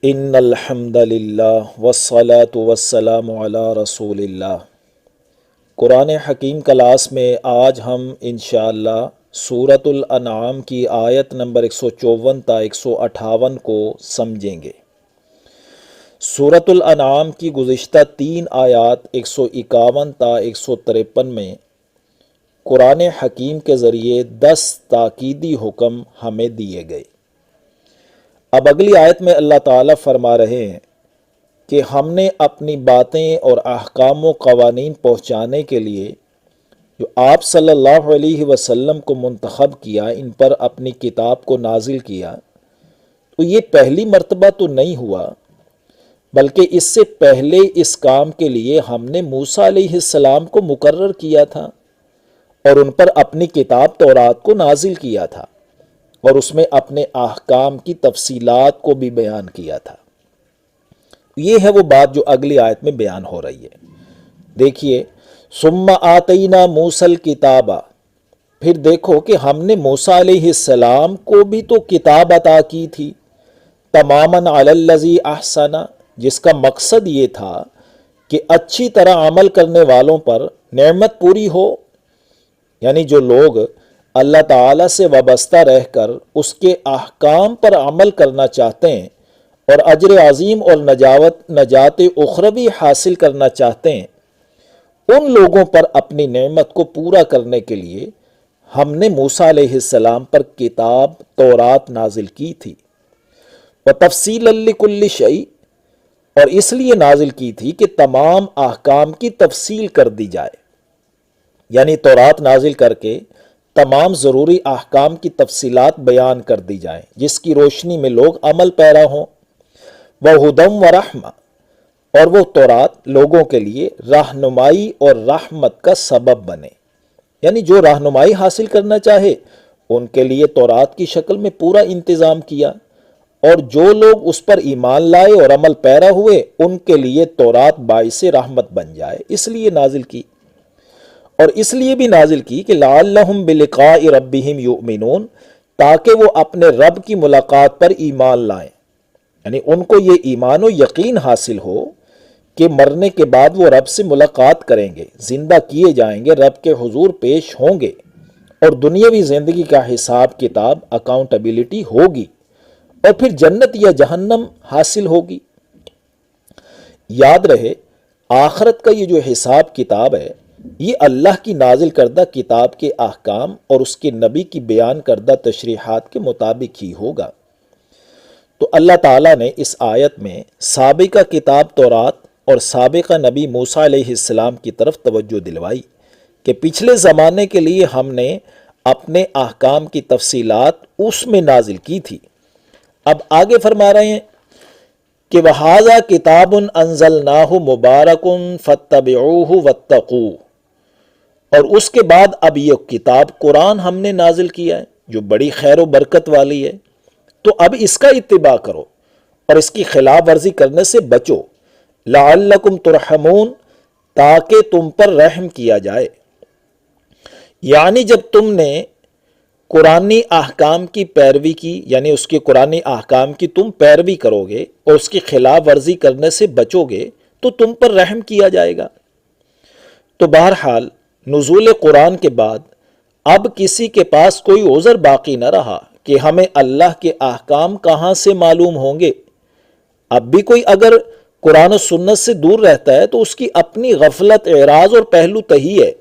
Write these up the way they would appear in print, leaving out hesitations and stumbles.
ان الحمد للہ والصلاة والسلام علی رسول اللہ۔ قرآن حکیم کلاس میں آج ہم انشاءاللہ سورۃ الانعام کی آیت نمبر 154 تا 158 کو سمجھیں گے۔ سورۃ الانعام کی گزشتہ 3 آیات 151 تا 153 میں قرآن حکیم کے ذریعے 10 تاکیدی حکم ہمیں دیے گئے۔ اب اگلی آیت میں اللہ تعالیٰ فرما رہے ہیں کہ ہم نے اپنی باتیں اور احکام و قوانین پہنچانے کے لیے جو آپ صلی اللہ علیہ وسلم کو منتخب کیا، ان پر اپنی کتاب کو نازل کیا، تو یہ پہلی مرتبہ تو نہیں ہوا، بلکہ اس سے پہلے اس کام کے لیے ہم نے موسیٰ علیہ السلام کو مقرر کیا تھا اور ان پر اپنی کتاب تورات کو نازل کیا تھا اور اس میں اپنے احکام کی تفصیلات کو بھی بیان کیا تھا۔ یہ ہے وہ بات جو اگلی آیت میں بیان ہو رہی ہے۔ دیکھیے، ثم آتینا موسیٰ الکتاب، پھر دیکھو کہ ہم نے موسیٰ علیہ السلام کو بھی تو کتاب عطا کی تھی، تماماً علی الذی احسن، جس کا مقصد یہ تھا کہ اچھی طرح عمل کرنے والوں پر نعمت پوری ہو، یعنی جو لوگ اللہ تعالیٰ سے وابستہ رہ کر اس کے احکام پر عمل کرنا چاہتے ہیں اور اجر عظیم اور نجات اخروی حاصل کرنا چاہتے ہیں، ان لوگوں پر اپنی نعمت کو پورا کرنے کے لیے ہم نے موسیٰ علیہ السلام پر کتاب تورات نازل کی تھی، وتفصیلا لکل شیء، اور اس لیے نازل کی تھی کہ تمام احکام کی تفصیل کر دی جائے، یعنی تورات نازل کر کے تمام ضروری احکام کی تفصیلات بیان کر دی جائیں، جس کی روشنی میں لوگ عمل پیرا ہوں۔ وَہُدًى وَرَحْمَةً، اور وہ تورات لوگوں کے لیے رہنمائی اور رحمت کا سبب بنے، یعنی جو رہنمائی حاصل کرنا چاہے ان کے لیے تورات کی شکل میں پورا انتظام کیا، اور جو لوگ اس پر ایمان لائے اور عمل پیرا ہوئے ان کے لیے تورات باعث رحمت بن جائے، اس لیے نازل کی۔ اور اس لیے بھی نازل کی کہ لعلہم بلقاء ربہم یؤمنون، تاکہ وہ اپنے رب کی ملاقات پر ایمان لائیں، یعنی ان کو یہ ایمان و یقین حاصل ہو کہ مرنے کے بعد وہ رب سے ملاقات کریں گے، زندہ کیے جائیں گے، رب کے حضور پیش ہوں گے، اور دنیاوی زندگی کا حساب کتاب، اکاؤنٹیبلٹی ہوگی، اور پھر جنت یا جہنم حاصل ہوگی۔ یاد رہے، آخرت کا یہ جو حساب کتاب ہے، یہ اللہ کی نازل کردہ کتاب کے احکام اور اس کے نبی کی بیان کردہ تشریحات کے مطابق ہی ہوگا۔ تو اللہ تعالیٰ نے اس آیت میں سابقہ کتاب تورات اور سابقہ نبی موسیٰ علیہ السلام کی طرف توجہ دلوائی کہ پچھلے زمانے کے لیے ہم نے اپنے احکام کی تفصیلات اس میں نازل کی تھی۔ اب آگے فرما رہے ہیں کہ وَهَذَا كِتَابٌ أَنزَلْنَاهُ مُبَارَكٌ فَاتَّبِعُوهُ وَاتَّقُوهُ، اور اس کے بعد اب یہ کتاب قرآن ہم نے نازل کیا ہے جو بڑی خیر و برکت والی ہے، تو اب اس کا اتباع کرو اور اس کی خلاف ورزی کرنے سے بچو، لعلکم ترحمون، تاکہ تم پر رحم کیا جائے۔ یعنی جب تم نے قرآنی احکام کی پیروی کی، یعنی اس کے قرآنی احکام کی تم پیروی کرو گے اور اس کی خلاف ورزی کرنے سے بچو گے تو تم پر رحم کیا جائے گا۔ تو بہرحال نزول قرآن کے بعد اب کسی کے پاس کوئی عذر باقی نہ رہا کہ ہمیں اللہ کے احکام کہاں سے معلوم ہوں گے۔ اب بھی کوئی اگر قرآن و سنت سے دور رہتا ہے تو اس کی اپنی غفلت، اعراض اور پہلو تہی ہے،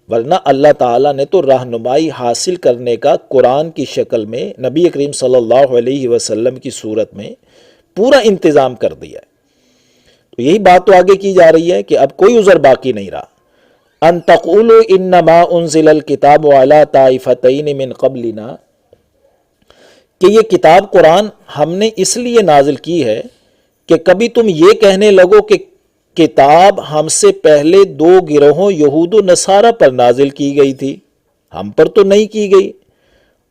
ورنہ اللہ تعالیٰ نے تو رہنمائی حاصل کرنے کا قرآن کی شکل میں نبی کریم صلی اللہ علیہ وسلم کی صورت میں پورا انتظام کر دیا ہے۔ تو یہی بات تو آگے کی جا رہی ہے کہ اب کوئی عذر باقی نہیں رہا۔ ان تقولوا انما انزل الکتاب علی طائفتین من قبلنا، کہ یہ کتاب قرآن ہم نے اس لیے نازل کی ہے کہ کبھی تم یہ کہنے لگو کہ کتاب ہم سے پہلے 2 گروہوں یہود و نصارہ پر نازل کی گئی تھی، ہم پر تو نہیں کی گئی،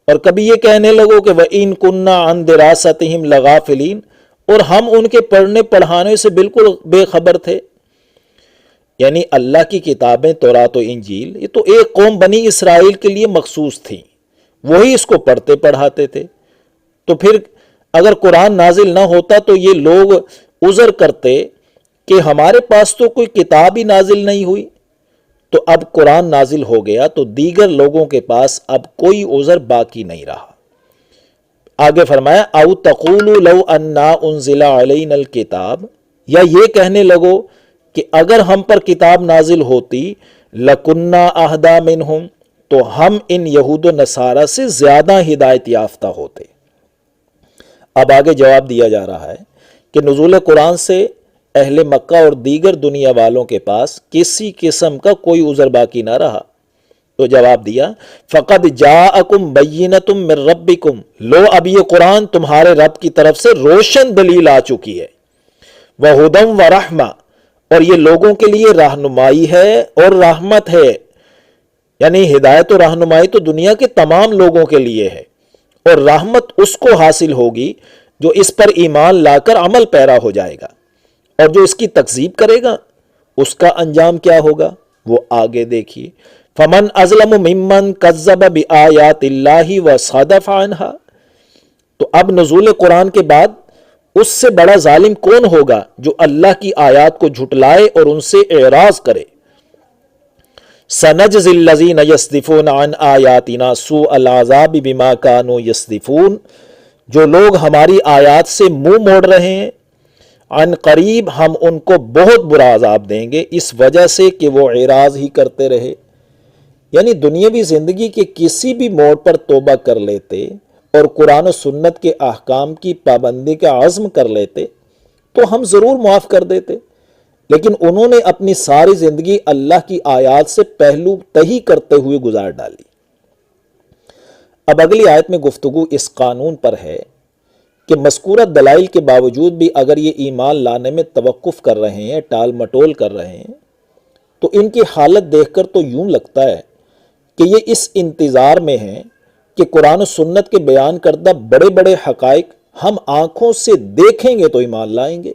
اور کبھی یہ کہنے لگو کہ وَإِن كُنَّا عَن دِرَاسَتِهِمْ لَغَافِلِينَ، اور ہم ان کے پڑھنے پڑھانے سے بالکل بے خبر تھے۔ یعنی اللہ کی کتابیں تورات و انجیل یہ تو ایک قوم بنی اسرائیل کے لیے مخصوص تھیں، وہی اس کو پڑھتے پڑھاتے تھے، تو پھر اگر قرآن نازل نہ ہوتا تو یہ لوگ عذر کرتے کہ ہمارے پاس تو کوئی کتاب ہی نازل نہیں ہوئی، تو اب قرآن نازل ہو گیا تو دیگر لوگوں کے پاس اب کوئی عذر باقی نہیں رہا۔ آگے فرمایا او تقولوا لو انا انزل علینا الکتاب، یا یہ کہنے لگو کہ اگر ہم پر کتاب نازل ہوتی لکنا اہدی منہم، تو ہم ان یہود و نصارہ سے زیادہ ہدایت یافتہ ہوتے۔ اب آگے جواب دیا جا رہا ہے کہ نزول قرآن سے اہل مکہ اور دیگر دنیا والوں کے پاس کسی قسم کا کوئی عذر باقی نہ رہا، تو جواب دیا فقد جاءکم بینۃ من ربکم، لو اب یہ قرآن تمہارے رب کی طرف سے روشن دلیل آ چکی ہے، وہدی ورحمہ، اور یہ لوگوں کے لیے رہنمائی ہے اور رحمت ہے، یعنی ہدایت و رہنمائی تو دنیا کے تمام لوگوں کے لیے ہے، اور رحمت اس کو حاصل ہوگی جو اس پر ایمان لا کر عمل پیرا ہو جائے گا، اور جو اس کی تکذیب کرے گا اس کا انجام کیا ہوگا وہ آگے دیکھیے۔ فمن اظلم ممن کذب بآیات اللہ وصدف عنہا، تو اب نزول قرآن کے بعد اس سے بڑا ظالم کون ہوگا جو اللہ کی آیات کو جھٹلائے اور ان سے اعراض کرے۔ سنجزی الذین یصدفون عن آیاتنا سوء العذاب بما کانوا یصدفون، جو لوگ ہماری آیات سے منہ موڑ رہے ہیں، عن قریب ہم ان کو بہت برا عذاب دیں گے اس وجہ سے کہ وہ اعراض ہی کرتے رہے، یعنی دنیاوی زندگی کے کسی بھی موڑ پر توبہ کر لیتے اور قرآن و سنت کے احکام کی پابندی کا عزم کر لیتے تو ہم ضرور معاف کر دیتے، لیکن انہوں نے اپنی ساری زندگی اللہ کی آیات سے پہلو تہی کرتے ہوئے گزار ڈالی۔ اب اگلی آیت میں گفتگو اس قانون پر ہے کہ مذکورہ دلائل کے باوجود بھی اگر یہ ایمان لانے میں توقف کر رہے ہیں، ٹال مٹول کر رہے ہیں، تو ان کی حالت دیکھ کر تو یوں لگتا ہے کہ یہ اس انتظار میں ہیں کہ قرآن و سنت کے بیان کردہ بڑے بڑے حقائق ہم آنکھوں سے دیکھیں گے تو ایمان لائیں گے،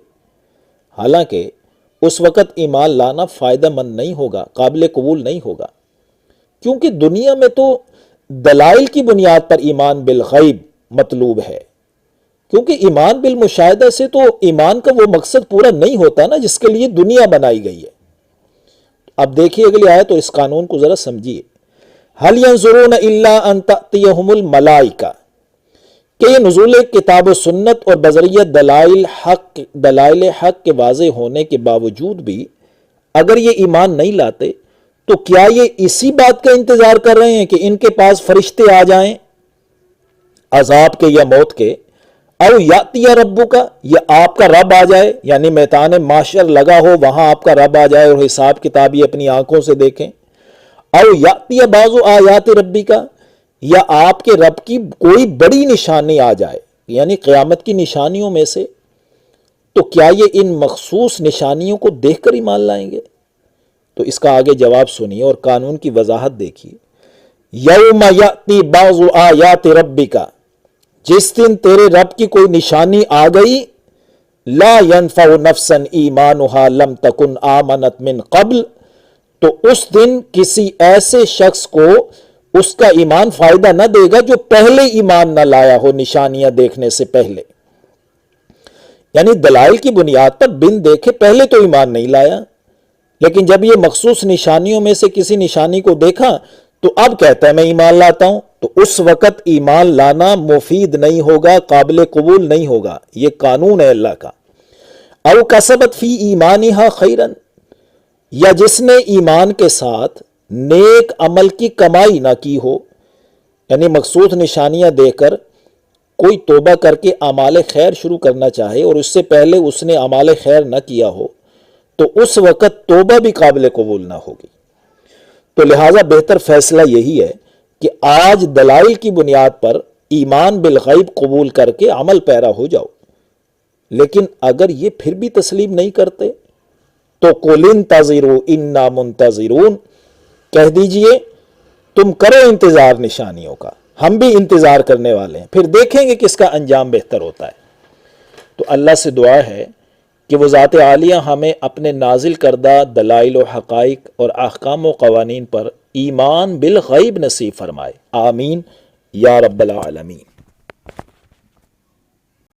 حالانکہ اس وقت ایمان لانا فائدہ مند نہیں ہوگا، قابل قبول نہیں ہوگا، کیونکہ دنیا میں تو دلائل کی بنیاد پر ایمان بالغیب مطلوب ہے، کیونکہ ایمان بالمشاہدہ سے تو ایمان کا وہ مقصد پورا نہیں ہوتا نا جس کے لیے دنیا بنائی گئی ہے۔ اب دیکھیے اگلی آیت تو اس قانون کو ذرا سمجھیے۔ هل ينظرون الا ان تأتيهم الملائکہ، کہ یہ نزول کتاب و سنت اور بذریعہ دلائل حق کے واضح ہونے کے باوجود بھی اگر یہ ایمان نہیں لاتے تو کیا یہ اسی بات کا انتظار کر رہے ہیں کہ ان کے پاس فرشتے آ جائیں عذاب کے یا موت کے، او یاتی ربک، یا آپ کا رب آ جائے، یعنی میدان محشر لگا ہو وہاں آپ کا رب آ جائے اور حساب کتاب یہ اپنی آنکھوں سے دیکھیں، او یاتی بعض آیات ربک، یا آپ کے رب کی کوئی بڑی نشانی آ جائے یعنی قیامت کی نشانیوں میں سے، تو کیا یہ ان مخصوص نشانیوں کو دیکھ کر ایمان لائیں گے؟ تو اس کا آگے جواب سنیے اور قانون کی وضاحت دیکھیے۔ یوم یاتی بعض آیات ربک، جس دن تیرے رب کی کوئی نشانی آ گئی، لا ينفع نفسا ایمانها لم تکن آمنت من قبل، تو اس دن کسی ایسے شخص کو اس کا ایمان فائدہ نہ دے گا جو پہلے ایمان نہ لایا ہو نشانیاں دیکھنے سے پہلے، یعنی دلائل کی بنیاد پر بن دیکھے پہلے تو ایمان نہیں لایا، لیکن جب یہ مخصوص نشانیوں میں سے کسی نشانی کو دیکھا تو اب کہتا ہے میں ایمان لاتا ہوں، تو اس وقت ایمان لانا مفید نہیں ہوگا، قابل قبول نہیں ہوگا، یہ قانون ہے اللہ کا۔ او کسبت فی ایمانہا خیرا، یا جس نے ایمان کے ساتھ نیک عمل کی کمائی نہ کی ہو، یعنی مقصود نشانیاں دیکھ کر کوئی توبہ کر کے اعمال خیر شروع کرنا چاہے اور اس سے پہلے اس نے اعمال خیر نہ کیا ہو تو اس وقت توبہ بھی قابل قبول نہ ہوگی۔ تو لہٰذا بہتر فیصلہ یہی ہے کہ آج دلائل کی بنیاد پر ایمان بالغیب قبول کر کے عمل پیرا ہو جاؤ، لیکن اگر یہ پھر بھی تسلیم نہیں کرتے تو قُلِ انتظروا انا منتظرون، کہہ دیجئے تم کرو انتظار نشانیوں کا، ہم بھی انتظار کرنے والے ہیں، پھر دیکھیں گے کس کا انجام بہتر ہوتا ہے۔ تو اللہ سے دعا ہے کہ وہ ذات عالیہ ہمیں اپنے نازل کردہ دلائل و حقائق اور احکام و قوانین پر ایمان بالغیب نصیب فرمائے، آمین یا رب العالمین۔